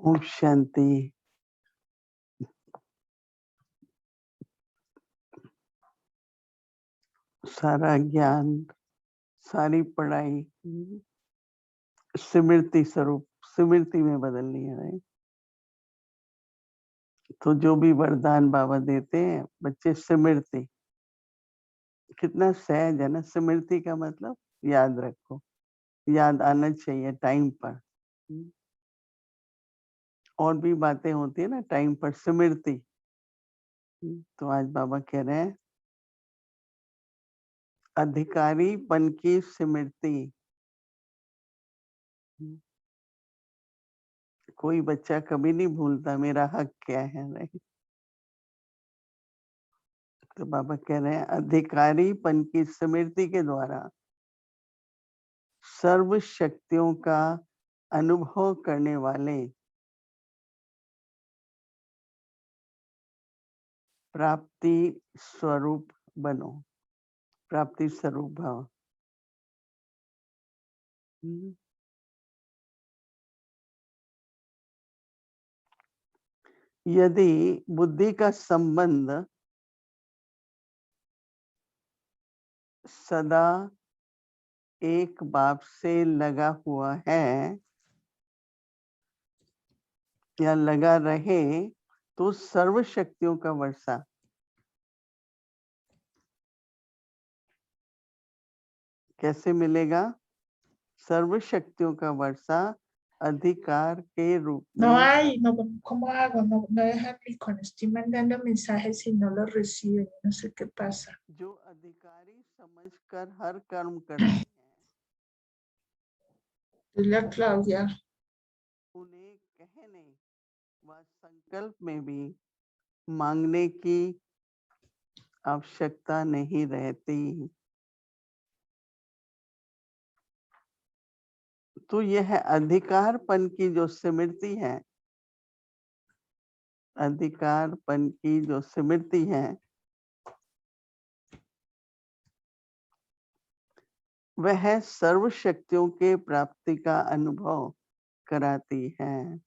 ओम शांति। सारा ज्ञान, सारी पढ़ाई स्मृति स्वरूप, स्मृति में बदलनी है। राइट। तो जो भी वरदान बाबा देते हैं बच्चे, स्मृति कितना सहज है ना। स्मृति का मतलब याद रखो, याद आना चाहिए टाइम पर। और भी बातें होती है ना टाइम पर, स्मृति। तो आज बाबा कह रहे हैं अधिकारीपन की स्मृति। कोई बच्चा कभी नहीं भूलता मेरा हक क्या है। नहीं। तो बाबा कह रहे हैं अधिकारीपन की स्मृति के द्वारा सर्व शक्तियों का अनुभव करने वाले प्राप्ति स्वरूप बनो। प्राप्ति स्वरूप भाव। यदि बुद्धि का संबंध सदा एक बाप से लगा हुआ है या लगा रहे, तो सर्व शक्तियों का वर्षा कैसे मिलेगा? सर्व शक्तियों का वर्षा अधिकार के रूप No में। hay, no, ¿cómo hago? No, no dejan ni cuando estoy mandando mensajes y no los reciben, no sé qué pasa. जो अधिकारी समझकर हर कर्म करते हैं, Dile a Claudia. उन्हें कहने व संकल्प में भी मांगने की आवश्यकता नहीं रहती। तो यह अधिकारपन की जो स्मृति है, अधिकारपन की जो स्मृति है, वह सर्व शक्तियों के प्राप्ति का अनुभव कराती है।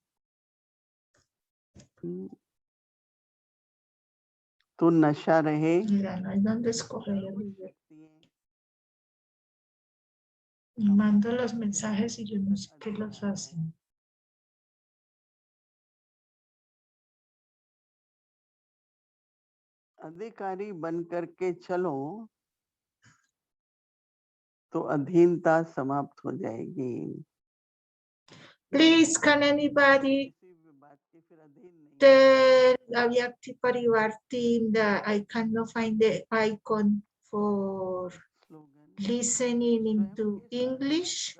तो नशा रहे। Mira, no hay dónde escoger. Y mando los mensajes y yo no sé qué los hacen. अधिकारी बन करके चलो तो अधीनता समाप्त हो जाएगी। Please, can anybody बात की फिर अधीन नहीं। tell Avyakti Parivar team that I cannot find the icon for listening into English?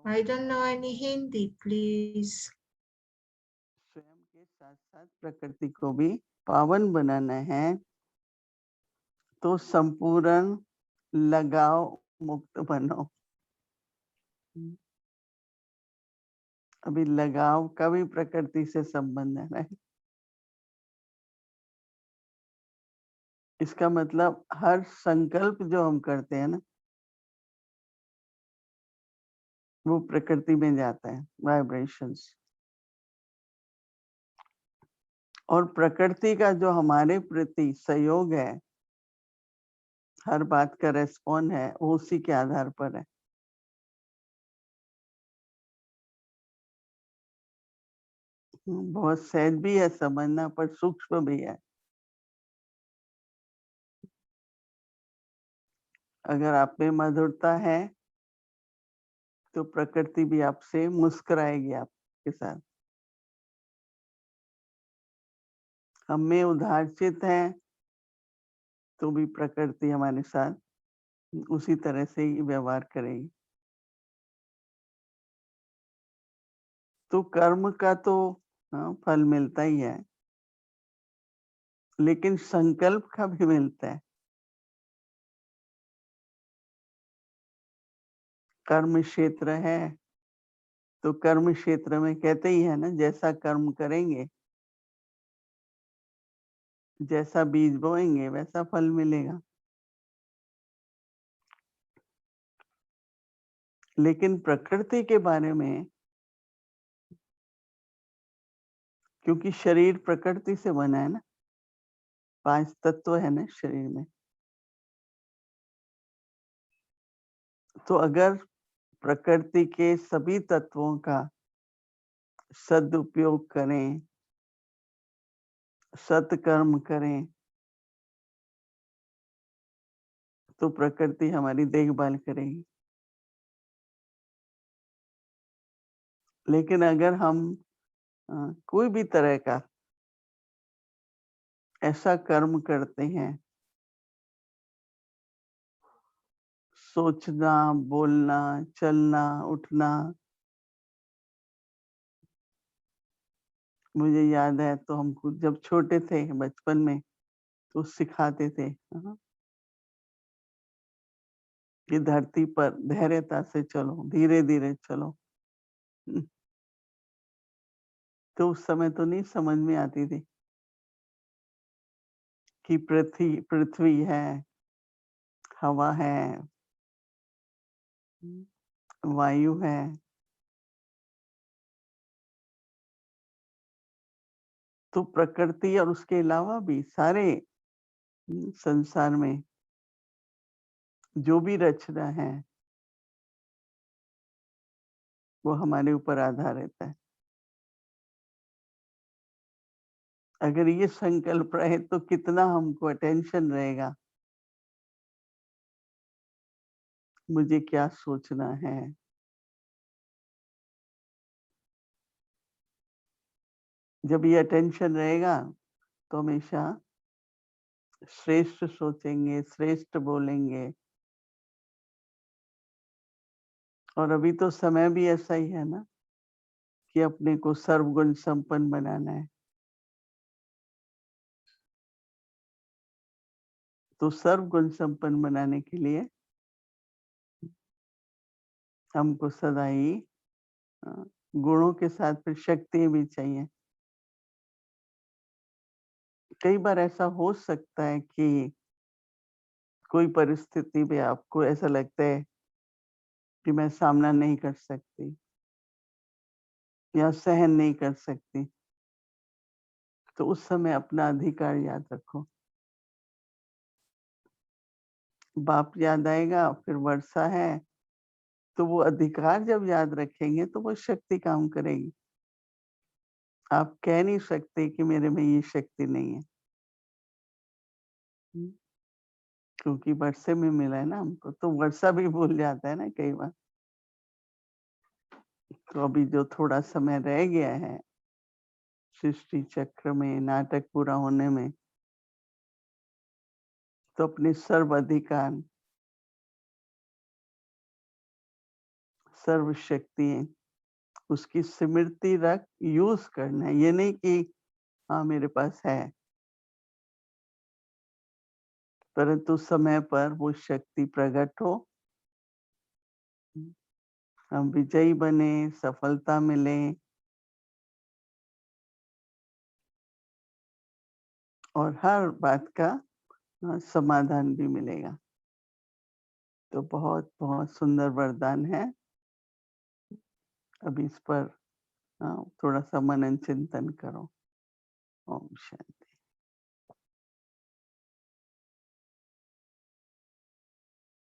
I don't know any Hindi, please. स्वयं के साथ साथ प्रकृति को भी पावन बनाना है, तो संपूर्ण लगाव मुक्त बनो। अभी लगाव का भी प्रकृति से संबंध है। इसका मतलब हर संकल्प जो हम करते हैं ना, वो प्रकृति में जाता है, वाइब्रेशंस। और प्रकृति का जो हमारे प्रति सहयोग है, हर बात का रेस्पॉन्ड है, वो उसी के आधार पर है। बहुत सहज भी है समझना, पर सूक्ष्म भी है। अगर आप में मधुरता है तो प्रकृति भी आपसे मुस्कुराएगी आपके साथ। हम में उदारचित है तो भी प्रकृति हमारे साथ उसी तरह से ही व्यवहार करेगी। तो कर्म का तो फल मिलता ही है, लेकिन संकल्प का भी मिलता है। कर्म क्षेत्र है तो कर्म क्षेत्र में कहते ही है ना, जैसा कर्म करेंगे, जैसा बीज बोएंगे वैसा फल मिलेगा। लेकिन प्रकृति के बारे में क्योंकि शरीर प्रकृति से बना है ना, 5 तत्व है ना शरीर में। तो अगर प्रकृति के सभी तत्वों का सदुपयोग करें, सत्कर्म करें, तो प्रकृति हमारी देखभाल करेगी। लेकिन अगर हम कोई भी तरह का ऐसा कर्म करते हैं, सोचना, बोलना, चलना, उठना, मुझे याद है तो हमको जब छोटे थे बचपन में तो सिखाते थे, हाँ, कि धरती पर धैर्यता से चलो, धीरे-धीरे चलो। हुँ, तो उस समय तो नहीं समझ में आती थी कि पृथ्वी है, हवा है, वायु है, तो प्रकृति और उसके अलावा भी सारे संसार में जो भी रचना है, वो हमारे ऊपर आधारित है। अगर ये संकल्प रहे तो कितना हमको अटेंशन रहेगा, मुझे क्या सोचना है। जब ये अटेंशन रहेगा तो हमेशा श्रेष्ठ सोचेंगे, श्रेष्ठ बोलेंगे। और अभी तो समय भी ऐसा ही है ना कि अपने को सर्वगुण संपन्न बनाना है। तो सर्वगुण संपन्न बनाने के लिए हमको सदा ही अ, गुणों के साथ फिर शक्ति भी चाहिए। कई बार ऐसा हो सकता है कि कोई परिस्थिति में आपको ऐसा लगता है कि मैं सामना नहीं कर सकती या सहन नहीं कर सकती, तो उस समय अपना अधिकार याद रखो। बाप याद आएगा, फिर वर्षा है, तो वो अधिकार जब याद रखेंगे तो वो शक्ति काम करेगी। आप कह नहीं सकते कि मेरे में ये शक्ति नहीं है। हुँ, क्योंकि वर्षे में मिला है ना हमको, तो वर्षा भी भूल जाता है ना कई बार। तो अभी जो थोड़ा समय रह गया है सृष्टि चक्र में, नाटक पूरा होने में, तो अपने सर्व अधिकार, सर्व शक्ति, उसकी स्मृति रख यूज़ करना है। ये नहीं कि हाँ, मेरे पास है, परंतु समय पर वो शक्ति प्रकट हो, हम विजयी बने, सफलता मिले और हर बात का समाधान भी मिलेगा। तो बहुत-बहुत सुंदर वरदान है। अब इस पर थोड़ा-सा मनन चिंतन करो। ओम शांति।